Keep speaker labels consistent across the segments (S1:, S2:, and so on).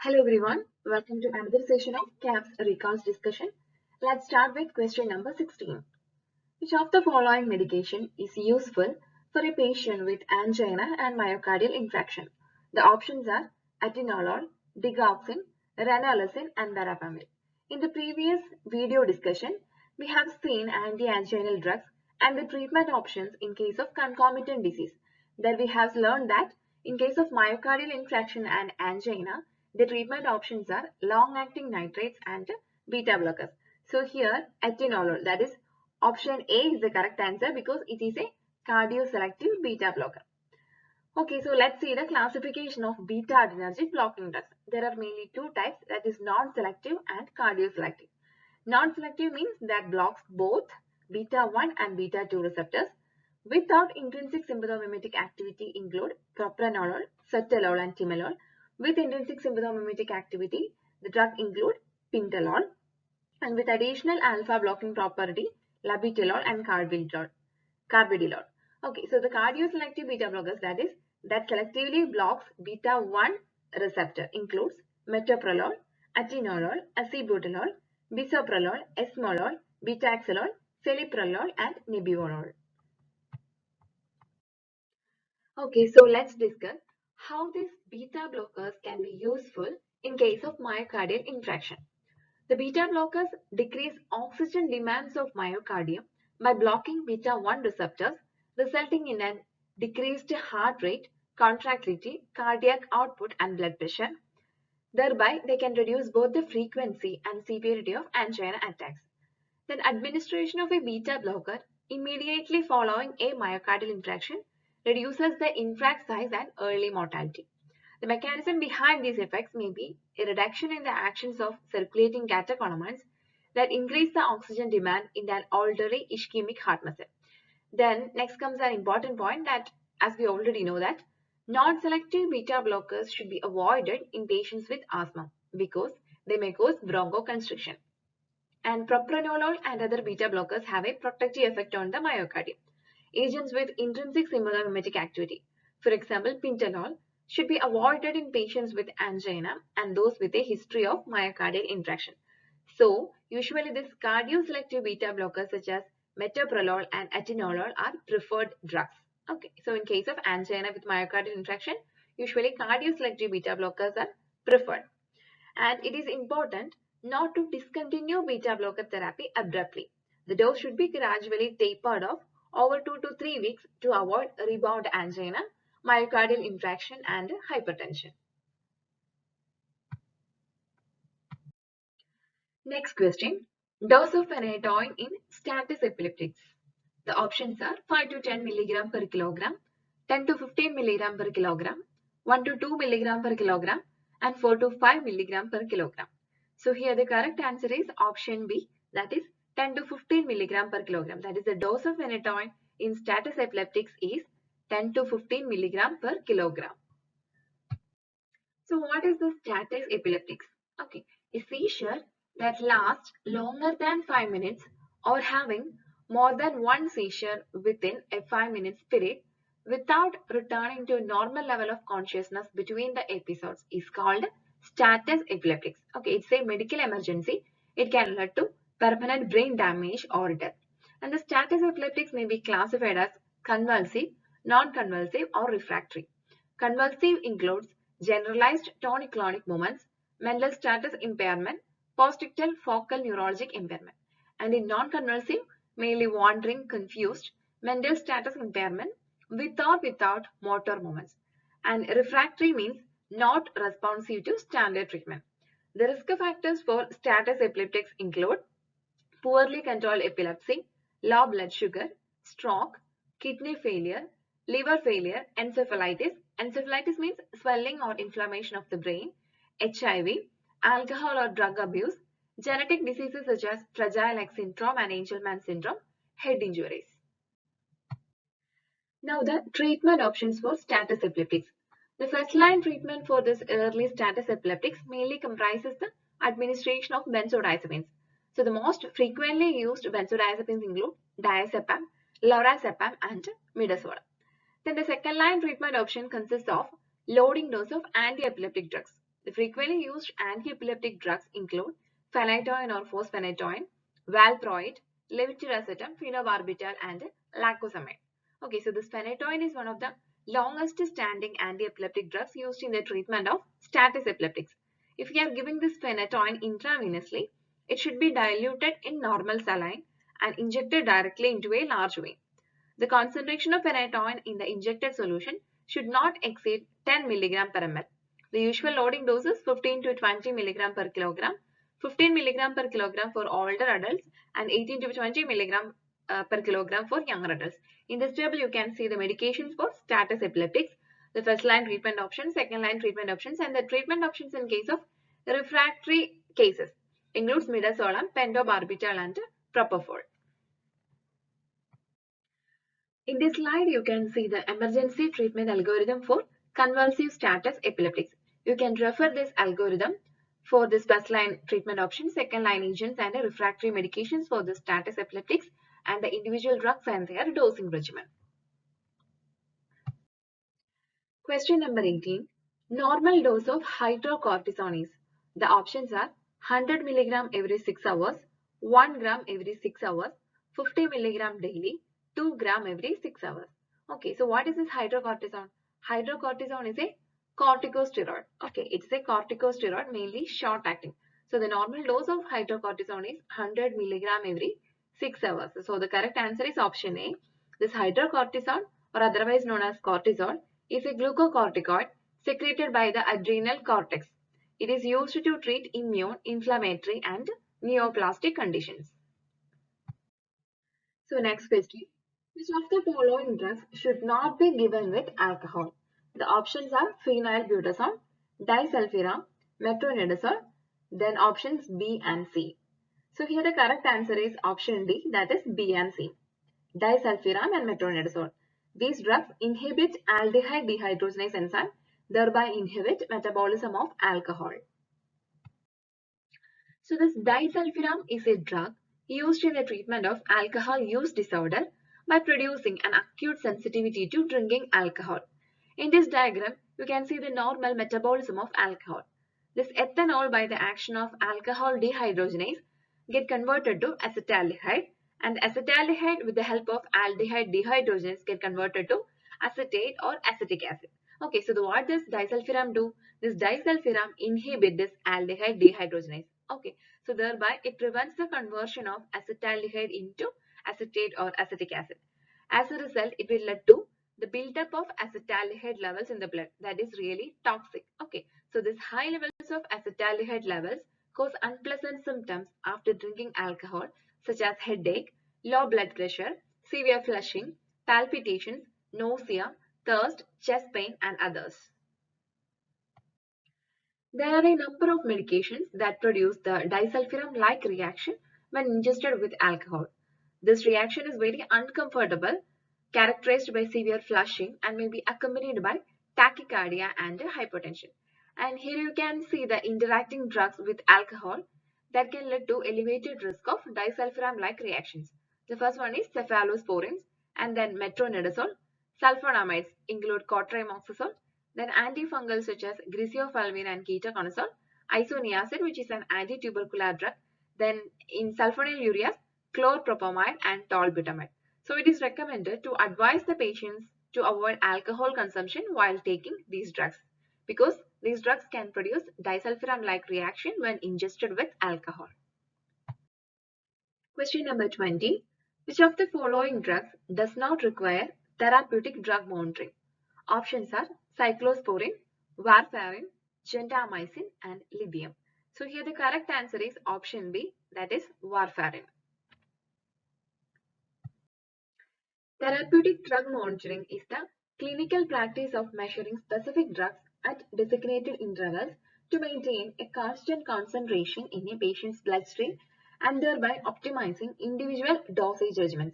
S1: Hello everyone, welcome to another session of KAPS recalls discussion. Let's start with question number 16. Which of the following medication is useful for a patient with angina and myocardial infarction? The options are atenolol, digoxin, ranolazine and verapamil. In the previous video discussion, we have seen anti-anginal drugs and the treatment options in case of concomitant disease. There we have learned that in case of myocardial infarction and angina, the treatment options are long-acting nitrates and beta blockers. So here atenolol, that is option A, is the correct answer because it is a cardioselective beta blocker. Okay, so let's see the classification of beta adrenergic blocking drugs. There are mainly two types, that is non-selective and cardioselective. Non-selective means that blocks both beta 1 and beta 2 receptors without intrinsic sympathomimetic activity include propranolol, sotalol and timolol. With intrinsic sympathomimetic activity, the drug include pindolol, and with additional alpha blocking property, labetalol and carvedilol. Okay, so the cardioselective beta blockers, that selectively blocks beta 1 receptor includes metoprolol, atenolol, acebutolol, bisoprolol, esmolol, betaxolol, celiprolol and nebivolol. Okay, so let's discuss how these beta blockers can be useful in case of myocardial infarction. The beta blockers decrease oxygen demands of myocardium by blocking beta 1 receptors, resulting in a decreased heart rate, contractility, cardiac output and blood pressure. Thereby, they can reduce both the frequency and severity of angina attacks. Then administration of a beta blocker immediately following a myocardial infarction reduces the infarct size and early mortality. The mechanism behind these effects may be a reduction in the actions of circulating catecholamines that increase the oxygen demand in an already ischemic heart muscle. Then next comes an important point that, as we already know, that non-selective beta blockers should be avoided in patients with asthma because they may cause bronchoconstriction. And propranolol and other beta blockers have a protective effect on the myocardium. Agents with intrinsic sympathomimetic activity, for example, pindolol, should be avoided in patients with angina and those with a history of myocardial infarction. So, usually this cardioselective beta blockers such as metoprolol and atenolol are preferred drugs. Okay, so in case of angina with myocardial infarction, usually cardioselective beta blockers are preferred. And it is important not to discontinue beta blocker therapy abruptly. The dose should be gradually tapered off over 2 to 3 weeks to avoid rebound angina, myocardial infarction and hypertension. Next question. Dose of phenytoin in status epilepticus. The options are 5 to 10 mg per kilogram, 10 to 15 mg per kilogram, 1 to 2 mg per kilogram and 4 to 5 mg per kilogram. So here the correct answer is option B, that is 10 to 15 mg per kilogram. That is the dose of phenytoin in status epilepticus is 10 to 15 mg per kilogram. So what is the status epilepticus? Okay, a seizure that lasts longer than 5 minutes or having more than one seizure within a 5 minutes period without returning to a normal level of consciousness between the episodes is called status epilepticus. Okay, it's a medical emergency. It can lead to permanent brain damage or death. And the status epilepticus may be classified as convulsive, non-convulsive or refractory. Convulsive includes generalized tonic-clonic movements, mental status impairment, postictal focal neurologic impairment. And in non-convulsive, mainly wandering, confused, mental status impairment with or without motor movements. And refractory means not responsive to standard treatment. The risk factors for status epilepticus include poorly controlled epilepsy, low blood sugar, stroke, kidney failure, liver failure, encephalitis. Encephalitis means swelling or inflammation of the brain, HIV, alcohol or drug abuse, genetic diseases such as Fragile X syndrome and Angelman syndrome, head injuries. Now the treatment options for status epilepticus. The first line treatment for this early status epilepticus mainly comprises the administration of benzodiazepines. So the most frequently used benzodiazepines include diazepam, lorazepam and midazolam. Then the second line treatment option consists of loading dose of anti-epileptic drugs. The frequently used anti-epileptic drugs include phenytoin or fosphenytoin, valproate, levetiracetam, phenobarbital, and lacosamide. Okay, so this phenytoin is one of the longest standing anti-epileptic drugs used in the treatment of status epilepticus. If you are giving this phenytoin intravenously, it should be diluted in normal saline and injected directly into a large vein. The concentration of phenytoin in the injected solution should not exceed 10 mg per ml. The usual loading dose is 15 to 20 mg per kilogram, 15 mg per kilogram for older adults and 18 to 20 mg per kilogram for younger adults. In this table, you can see the medications for status epilepticus, the first line treatment options, second line treatment options, and the treatment options in case of refractory cases includes midazolam, pentobarbital, and propofol. In this slide, you can see the emergency treatment algorithm for convulsive status epilepticus. You can refer this algorithm for this first line treatment option, second line agents, and refractory medications for the status epilepticus and the individual drugs and their dosing regimen. Question number 18. Normal dose of hydrocortisone is. The options are 100 mg every 6 hours, 1 gram every 6 hours, 50 mg daily, 2 gram every 6 hours. Okay, so what is this hydrocortisone? Hydrocortisone is a corticosteroid. Okay, it's a corticosteroid, mainly short acting. So the normal dose of hydrocortisone is 100 mg every 6 hours. So the correct answer is option A. This hydrocortisone, or otherwise known as cortisol, is a glucocorticoid secreted by the adrenal cortex. It is used to treat immune, inflammatory, and neoplastic conditions. So next question. Which of the following drugs should not be given with alcohol? The options are phenylbutazone, disulfiram, metronidazole, then options B and C. So here the correct answer is option D, that is B and C. Disulfiram and metronidazole. These drugs inhibit aldehyde dehydrogenase enzyme, thereby inhibit metabolism of alcohol. So this disulfiram is a drug used in the treatment of alcohol use disorder by producing an acute sensitivity to drinking alcohol. In this diagram, you can see the normal metabolism of alcohol. This ethanol, by the action of alcohol dehydrogenase, get converted to acetaldehyde, and acetaldehyde with the help of aldehyde dehydrogenase get converted to acetate or acetic acid. Okay, so what does disulfiram do? This disulfiram inhibit this aldehyde dehydrogenase. Okay, so thereby it prevents the conversion of acetaldehyde into acetate or acetic acid. As a result, it will lead to the buildup of acetaldehyde levels in the blood. That is really toxic. Okay, so these high levels of acetaldehyde levels cause unpleasant symptoms after drinking alcohol, such as headache, low blood pressure, severe flushing, palpitations, nausea, thirst, chest pain, and others. There are a number of medications that produce the disulfiram-like reaction when ingested with alcohol. This reaction is very uncomfortable, characterized by severe flushing, and may be accompanied by tachycardia and hypertension. And here you can see the interacting drugs with alcohol that can lead to elevated risk of disulfiram-like reactions. The first one is cephalosporins, and then metronidazole. Sulfonamides include cotrimoxazole, then antifungals such as griseofulvin and ketoconazole, isoniazid, which is an anti-tubercular drug, then in sulfonylureas, chlorpropamide and tolbutamide. So it is recommended to advise the patients to avoid alcohol consumption while taking these drugs, because these drugs can produce disulfiram-like reaction when ingested with alcohol. Question number 20. Which of the following drugs does not require therapeutic drug monitoring? Options are cyclosporin, warfarin, gentamicin, and lithium. So here the correct answer is option B, that is warfarin. Therapeutic drug monitoring is the clinical practice of measuring specific drugs at designated intervals to maintain a constant concentration in a patient's bloodstream and thereby optimizing individual dosage regimens.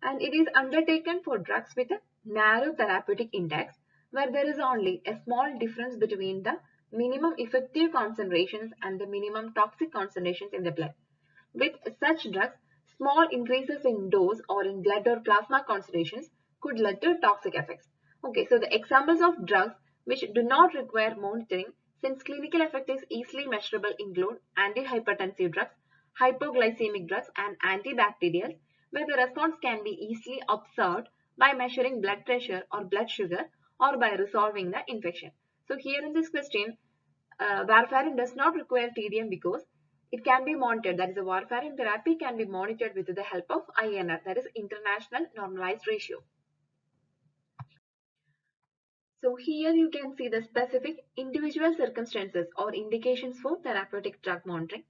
S1: And it is undertaken for drugs with a narrow therapeutic index, where there is only a small difference between the minimum effective concentrations and the minimum toxic concentrations in the blood. With such drugs, small increases in dose or in blood or plasma concentrations could lead to toxic effects. Okay, so the examples of drugs which do not require monitoring since clinical effect is easily measurable include antihypertensive drugs, hypoglycemic drugs and antibacterials where the response can be easily observed by measuring blood pressure or blood sugar or by resolving the infection. So here in this question, warfarin does not require TDM because it can be monitored. That is, a warfarin therapy can be monitored with the help of INR, that is International Normalized Ratio. So here you can see the specific individual circumstances or indications for therapeutic drug monitoring.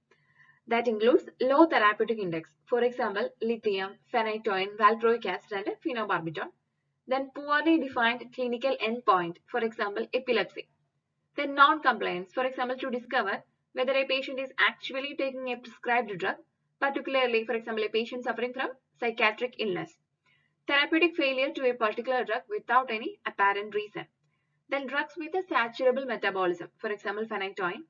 S1: That includes low therapeutic index. For example, lithium, phenytoin, valproic acid and phenobarbital. Then poorly defined clinical endpoint. For example, epilepsy. Then non-compliance. For example, to discover whether a patient is actually taking a prescribed drug, particularly, for example, a patient suffering from psychiatric illness. Therapeutic failure to a particular drug without any apparent reason. Then drugs with a saturable metabolism, for example, phenytoin.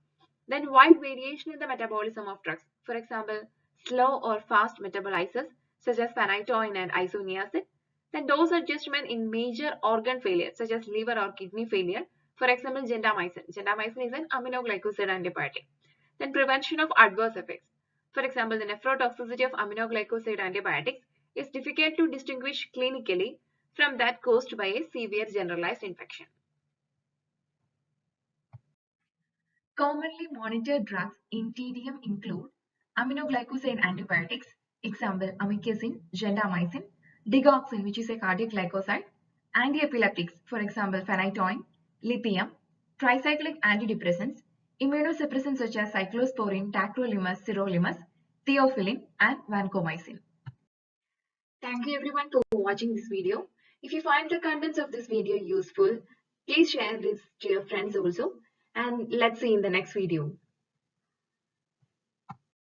S1: Then wide variation in the metabolism of drugs, for example, slow or fast metabolizers such as phenytoin and isoniazid. Then dose adjustment in major organ failure such as liver or kidney failure, for example, gentamicin. Gentamicin is an aminoglycoside antibiotic. Then prevention of adverse effects. For example, the nephrotoxicity of aminoglycoside antibiotics is difficult to distinguish clinically from that caused by a severe generalized infection. Commonly monitored drugs in TDM include aminoglycoside antibiotics, example amikacin, gentamicin, digoxin, which is a cardiac glycoside, antiepileptics, for example phenytoin, lithium, tricyclic antidepressants, immunosuppressants such as cyclosporine, tacrolimus, sirolimus, theophylline, and vancomycin. Thank you everyone for watching this video. If you find the contents of this video useful, please share this to your friends also. And let's see in the next video.